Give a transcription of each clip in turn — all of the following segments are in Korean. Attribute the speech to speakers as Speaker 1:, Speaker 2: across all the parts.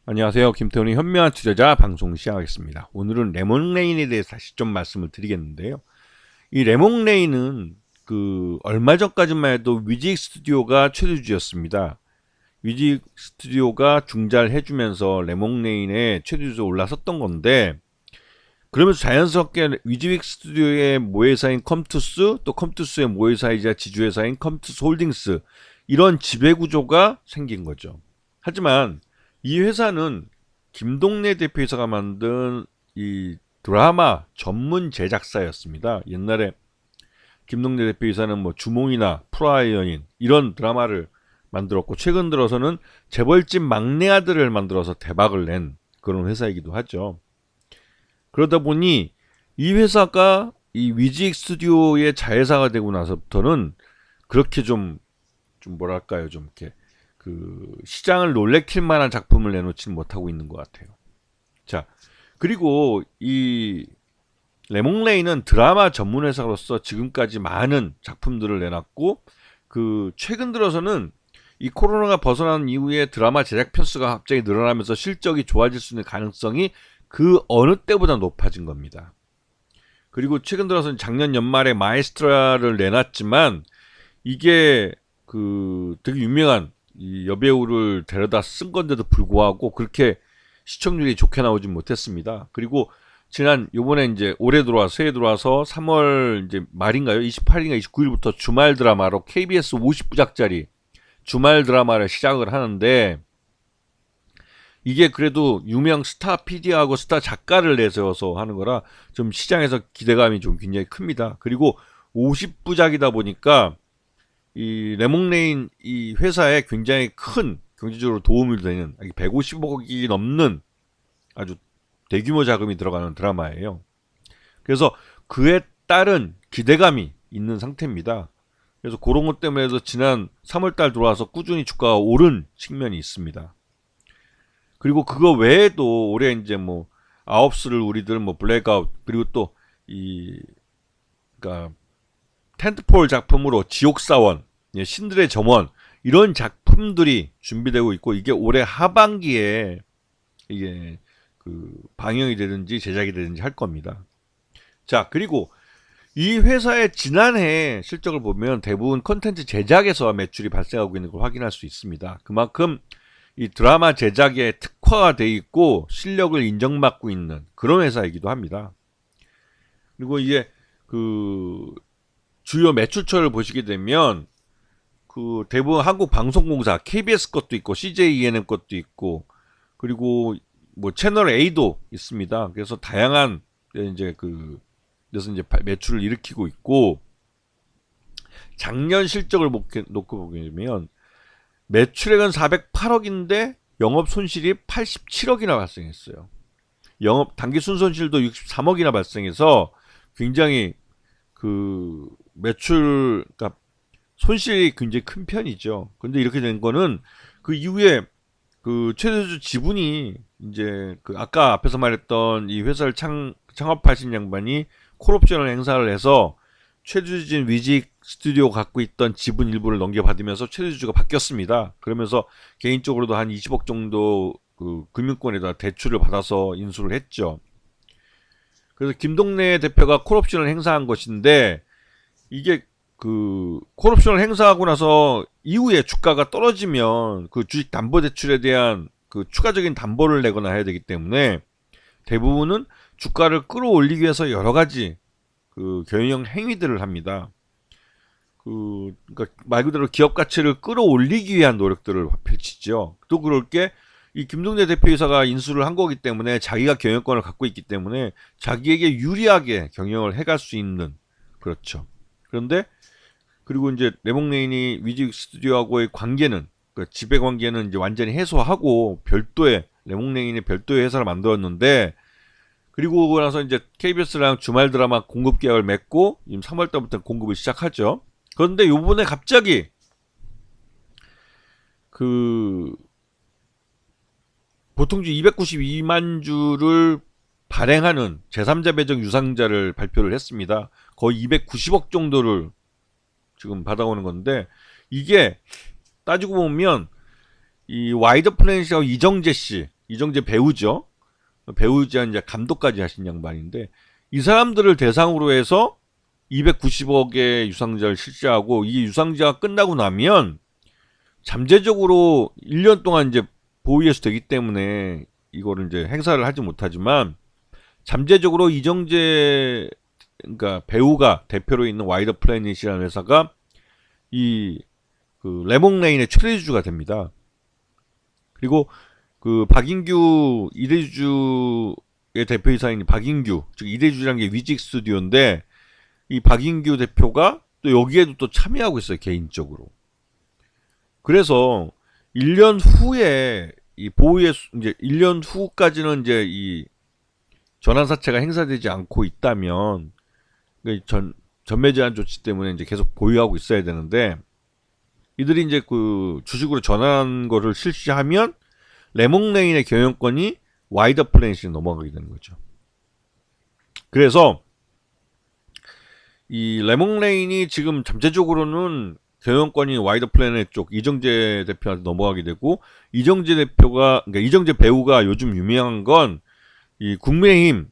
Speaker 1: 안녕하세요. 김태훈의 현명한 투자자 방송 시작하겠습니다. 오늘은 레몬레인에 대해서 다시 좀 말씀을 드리겠는데요. 이 레몬레인은 얼마 전까지만 해도 위직 스튜디오가 최대주주였습니다. 위직 스튜디오가 중자를 해주면서 레몬레인의 최대주주로 올라섰던 건데, 그러면서 자연스럽게 위직 스튜디오의 모회사인 컴투스, 또 컴투스의 모회사이자 지주회사인 컴투스 홀딩스, 이런 지배구조가 생긴 거죠. 하지만 이 회사는 김동래 대표이사가 만든 이 드라마 전문 제작사였습니다. 옛날에 김동래 대표이사는 뭐 주몽이나 프라이의 연인 이런 드라마를 만들었고, 최근 들어서는 재벌집 막내 아들을 만들어서 대박을 낸 그런 회사이기도 하죠. 그러다 보니 이 회사가 이 위직 스튜디오의 자회사가 되고 나서부터는 그렇게 좀 뭐랄까요, 좀 이렇게 시장을 놀래킬 만한 작품을 내놓지는 못하고 있는 것 같아요. 자, 그리고 이 레몽레이는 드라마 전문 회사로서 지금까지 많은 작품들을 내놨고, 최근 들어서는 이 코로나가 벗어난 이후에 드라마 제작 편수가 갑자기 늘어나면서 실적이 좋아질 수 있는 가능성이 그 어느 때보다 높아진 겁니다. 그리고 최근 들어서는 작년 연말에 마에스트라를 내놨지만, 이게 되게 유명한 이 여배우를 데려다 쓴 건데도 불구하고 그렇게 시청률이 좋게 나오진 못했습니다. 그리고 요번에 이제 새해 들어와서 3월 이제 말인가요? 28일인가 29일부터 주말 드라마로 KBS 50부작짜리 주말 드라마를 시작을 하는데, 이게 그래도 유명 스타 PD하고 스타 작가를 내세워서 하는 거라 좀 시장에서 기대감이 좀 굉장히 큽니다. 그리고 50부작이다 보니까 이 레몽레인 이 회사에 굉장히 큰 경제적으로 도움이 되는 150억이 넘는 아주 대규모 자금이 들어가는 드라마예요. 그래서 그에 따른 기대감이 있는 상태입니다. 그래서 그런 것 때문에도 지난 3월달 들어와서 꾸준히 주가가 오른 측면이 있습니다. 그리고 그거 외에도 올해 이제 뭐 아홉스를 우리들 뭐 블랙아웃, 그리고 또 그러니까 텐트폴 작품으로 지옥사원, 신들의 점원, 이런 작품들이 준비되고 있고, 이게 올해 하반기에 이게 방영이 되든지 제작이 되든지 할 겁니다. 자, 그리고 이 회사의 지난해 실적을 보면 대부분 컨텐츠 제작에서 매출이 발생하고 있는 걸 확인할 수 있습니다. 그만큼 이 드라마 제작에 특화가 돼 있고 실력을 인정받고 있는 그런 회사이기도 합니다. 그리고 이게 주요 매출처를 보시게 되면 대부분 한국방송공사 KBS 것도 있고 CJENM 것도 있고, 그리고 뭐 채널 A도 있습니다. 그래서 다양한 이제 그래서 이제 매출을 일으키고 있고, 작년 실적을 놓고 보게 되면 매출액은 408억인데 영업 손실이 87억이나 발생했어요. 단기 순손실도 63억이나 발생해서 굉장히 그러니까 손실이 굉장히 큰 편이죠. 근데 이렇게 된 거는 그 이후에 최대주 지분이 이제 아까 앞에서 말했던 이 회사를 창업하신 양반이 콜옵션을 행사를 해서 최대주주인 위직 스튜디오 갖고 있던 지분 일부를 넘겨받으면서 최대주주가 바뀌었습니다. 그러면서 개인적으로도 한 20억 정도 금융권에다 대출을 받아서 인수를 했죠. 그래서 김동래 대표가 콜옵션을 행사한 것인데, 이게 콜옵션을 행사하고 나서 이후에 주가가 떨어지면 주식 담보 대출에 대한 추가적인 담보를 내거나 해야 되기 때문에 대부분은 주가를 끌어올리기 위해서 여러 가지 경영 행위들을 합니다. 그러니까 말 그대로 기업 가치를 끌어올리기 위한 노력들을 펼치죠. 또 그럴 게 이 김동대 대표이사가 인수를 한 거기 때문에 자기가 경영권을 갖고 있기 때문에 자기에게 유리하게 경영을 해갈 수 있는, 그렇죠. 그런데 그리고 이제 레몽레인이 위직 스튜디오하고의 관계는, 지배 관계는 이제 완전히 해소하고 별도의 레몽레인의 별도의 회사를 만들었는데, 그리고 나서 이제 KBS랑 주말 드라마 공급 계약을 맺고 지금 3월 달부터 공급을 시작하죠. 그런데 요번에 갑자기 보통주 292만 주를 발행하는 제3자 배정 유상자를 발표를 했습니다. 거의 290억 정도를 지금 받아오는 건데, 이게 따지고 보면 이 와이드 플래닛하고 이정재 씨, 이정재 배우죠. 배우자 이제 감독까지 하신 양반인데 이 사람들을 대상으로 해서 290억의 유상자를 실시하고 이 유상자가 끝나고 나면 잠재적으로 1년 동안 이제 보위에서 되기 때문에 이거를 이제 행사를 하지 못하지만 잠재적으로 이정재 그러니까 배우가 대표로 있는 와이더 플래닛이라는 회사가 이 그 레몽레인의 최대주주가 됩니다. 그리고 그 박인규 이대주의 대표이사인 박인규 즉 이대주라는 게 위직 스튜디오인데 이 박인규 대표가 또 여기에도 또 참여하고 있어요 개인적으로. 그래서 1년 후에 이 보호의 이제 1년 후까지는 이제 이 전환사채가 행사되지 않고 있다면 전매 제한 조치 때문에 이제 계속 보유하고 있어야 되는데 이들이 이제 그 주식으로 전환한 거를 실시하면 레몽레인의 경영권이 와이더 플래닛이 넘어가게 되는 거죠. 그래서 이 레몽레인이 지금 잠재적으로는 경영권이 와이더 플래닛 쪽 이정재 대표한테 넘어가게 되고 이정재 대표가 그러니까 이정재 배우가 요즘 유명한 건 이 국민의힘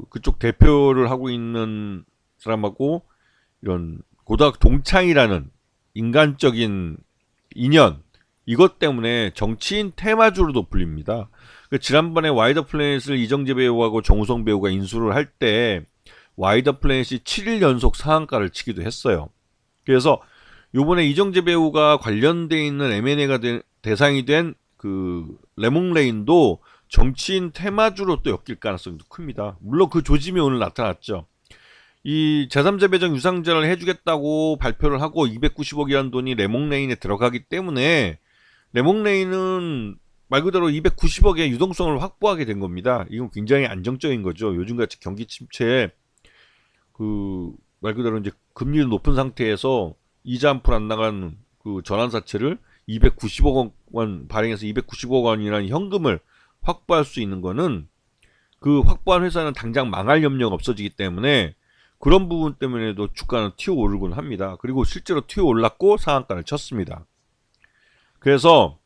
Speaker 1: 그쪽 대표를 하고 있는 사람하고 이런 고등학교 동창이라는 인간적인 인연 이것 때문에 정치인 테마주로도 불립니다. 지난번에 와이더 플래닛을 이정재 배우하고 정우성 배우가 인수를 할 때 와이더 플래닛이 7일 연속 상한가를 치기도 했어요. 그래서 요번에 이정재 배우가 관련돼 있는 M&A가 대상이 된 그 레몽레인도 정치인 테마주로 또 엮일 가능성도 큽니다. 물론 그 조짐이 오늘 나타났죠. 이 제3자 배정 유상자를 해주겠다고 발표를 하고 290억이라는 돈이 레몽레인에 들어가기 때문에 레몽레인은 말 그대로 290억의 유동성을 확보하게 된 겁니다. 이건 굉장히 안정적인 거죠. 요즘같이 경기 침체에 그 말 그대로 이제 금리를 높은 상태에서 이자 한 푼 안 나간 그 전환사채를 290억 원 발행해서 290억 원이라는 현금을 확보할 수 있는 거는 그 확보한 회사는 당장 망할 염려가 없어지기 때문에 그런 부분 때문에도 주가는 튀어오르곤 합니다. 그리고 실제로 튀어올랐고 상한가를 쳤습니다. 그래서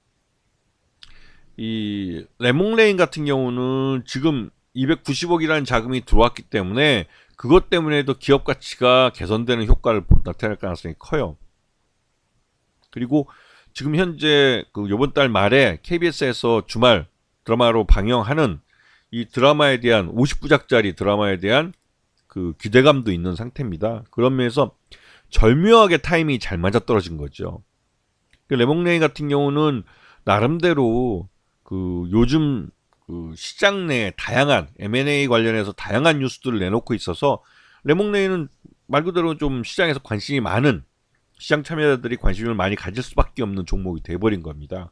Speaker 1: 이 레몽레인 같은 경우는 지금 290억이라는 자금이 들어왔기 때문에 그것 때문에도 기업 가치가 개선되는 효과를 나타낼 가능성이 커요. 그리고 지금 현재 그 요번 달 말에 KBS에서 주말 드라마로 방영하는 이 드라마에 대한 50부작짜리 드라마에 대한 그 기대감도 있는 상태입니다. 그런 면에서 절묘하게 타이밍이 잘 맞아떨어진 거죠. 레몽레인 같은 경우는 나름대로 그 요즘 그 시장 내 다양한 M&A 관련해서 다양한 뉴스들을 내놓고 있어서 레몽레인은 말 그대로 좀 시장에서 관심이 많은 시장 참여자들이 관심을 많이 가질 수밖에 없는 종목이 돼버린 겁니다.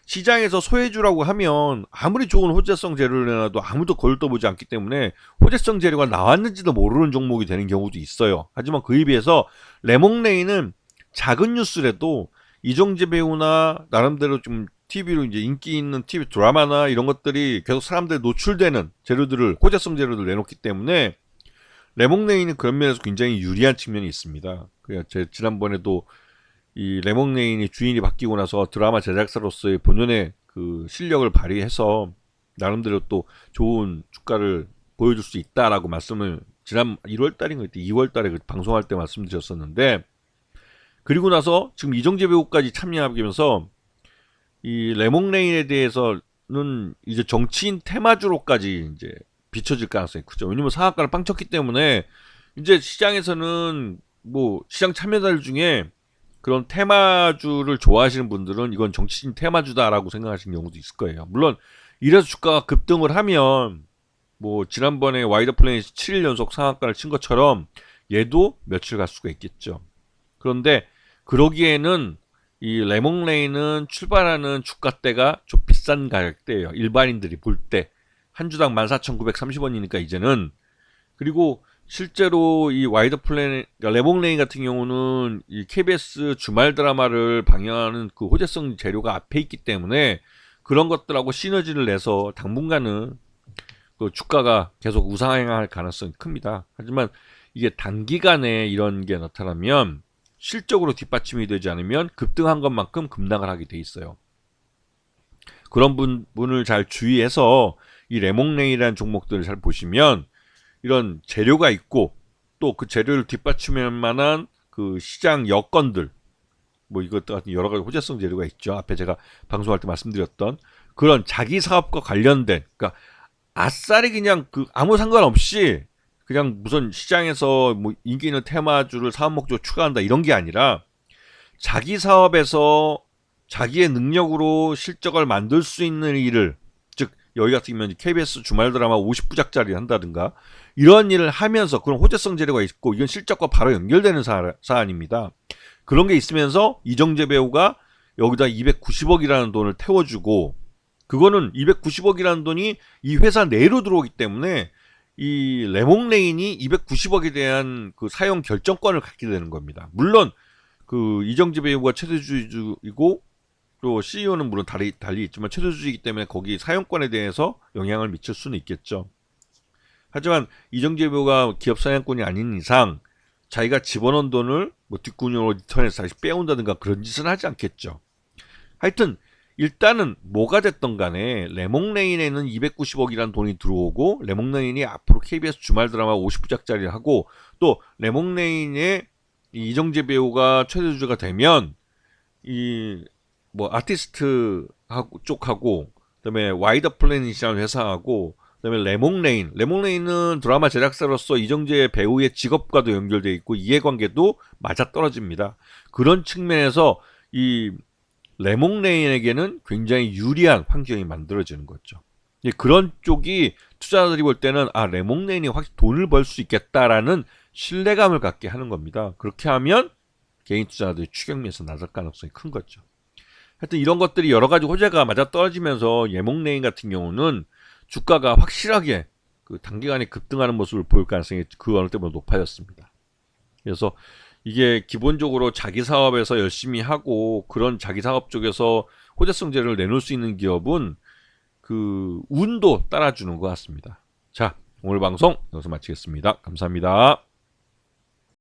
Speaker 1: 시장에서 소외주라고 하면 아무리 좋은 호재성 재료를 내놔도 아무도 그걸 떠보지 않기 때문에 호재성 재료가 나왔는지도 모르는 종목이 되는 경우도 있어요. 하지만 그에 비해서 레몽레인은 작은 뉴스라도 이정재 배우나 나름대로 좀 TV로 이제 인기 있는 TV 드라마나 이런 것들이 계속 사람들이 노출되는 재료들을 호재성 재료를 내놓기 때문에 레몽레인은 그런 면에서 굉장히 유리한 측면이 있습니다. 제 지난번에도 이 레몽레인이 주인이 바뀌고 나서 드라마 제작사로서의 본연의 그 실력을 발휘해서 나름대로 또 좋은 주가를 보여줄 수 있다라고 말씀을 지난 1월 달인가 2월 달에 방송할 때 말씀드렸었는데 그리고 나서 지금 이정재 배우까지 참여하면서 이 레몽레인에 대해서는 이제 정치인 테마주로까지 이제 비춰질 가능성이 크죠. 왜냐면 상한가를 빵 쳤기 때문에 이제 시장에서는 뭐 시장 참여자들 중에 그런 테마주를 좋아하시는 분들은 이건 정치인 테마주다라고 생각하시는 경우도 있을 거예요. 물론 이래서 주가가 급등을 하면 뭐 지난번에 와이더 플래닛이 7일 연속 상한가를 친 것처럼 얘도 며칠 갈 수가 있겠죠. 그런데 그러기에는 이 레몽레인은 출발하는 주가대가 좀 비싼 가격대예요. 일반인들이 볼 때 한 주당 14,930원이니까 이제는. 그리고 실제로 이 와이더 플래닛 그러니까 레몽레인 같은 경우는 이 KBS 주말 드라마를 방영하는 그 호재성 재료가 앞에 있기 때문에 그런 것들하고 시너지를 내서 당분간은 그 주가가 계속 우상향할 가능성이 큽니다. 하지만 이게 단기간에 이런 게 나타나면 실적으로 뒷받침이 되지 않으면 급등한 것만큼 급락을 하게 돼 있어요. 그런 부분을 잘 주의해서 이 레몽레인이라는 종목들을 잘 보시면 이런 재료가 있고 또 그 재료를 뒷받침할 만한 그 시장 여건들, 뭐 이것 같은 여러 가지 호재성 재료가 있죠. 앞에 제가 방송할 때 말씀드렸던 그런 자기 사업과 관련된, 그러니까 아싸리 그냥 그 아무 상관없이 그냥 무슨 시장에서 뭐 인기 있는 테마주를 사업 목적으로 추가한다 이런 게 아니라 자기 사업에서 자기의 능력으로 실적을 만들 수 있는 일을, 즉 여기 같은 경우는 KBS 주말 드라마 50부작짜리 한다든가 이런 일을 하면서 그런 호재성 재료가 있고 이건 실적과 바로 연결되는 사안입니다. 그런 게 있으면서 이정재 배우가 여기다 290억이라는 돈을 태워주고, 그거는 290억이라는 돈이 이 회사 내로 들어오기 때문에 이 레몽레인이 290억에 대한 그 사용 결정권을 갖게 되는 겁니다. 물론 그 이정재 배우가 최대주주이고 또 CEO는 물론 달리 있지만 최대주주이기 때문에 거기 사용권에 대해서 영향을 미칠 수는 있겠죠. 하지만 이정재 배우가 기업 사냥꾼이 아닌 이상 자기가 집어넣은 돈을 뭐 뒷구녕으로 리턴해서 다시 빼온다든가 그런 짓은 하지 않겠죠. 하여튼 일단은 뭐가 됐던 간에 레몽레인에는 290억이라는 돈이 들어오고 레몽레인이 앞으로 KBS 주말 드라마 50부작짜리를 하고 또 레몽레인의 이정재 배우가 최대주주가 되면 이 뭐 아티스트 쪽하고 그다음에 와이더 플래닛이라는 회사하고 그다음에 레몽레인은 드라마 제작사로서 이정재 배우의 직업과도 연결되어 있고 이해관계도 맞아떨어집니다. 그런 측면에서 이 레몽레인에게는 굉장히 유리한 환경이 만들어지는 거죠. 그런 쪽이 투자자들이 볼 때는 아 레몽레인이 확실히 돈을 벌 수 있겠다라는 신뢰감을 갖게 하는 겁니다. 그렇게 하면 개인 투자자들이 추격면에서 나설 가능성이 큰 거죠. 하여튼 이런 것들이 여러 가지 호재가 맞아떨어지면서 레몽레인 같은 경우는 주가가 확실하게 그 단기간에 급등하는 모습을 보일 가능성이 그 어느 때보다 높아졌습니다. 그래서 이게 기본적으로 자기 사업에서 열심히 하고 그런 자기 사업 쪽에서 호재성 재료를 내놓을 수 있는 기업은 그 운도 따라주는 것 같습니다. 자, 오늘 방송 여기서 마치겠습니다. 감사합니다.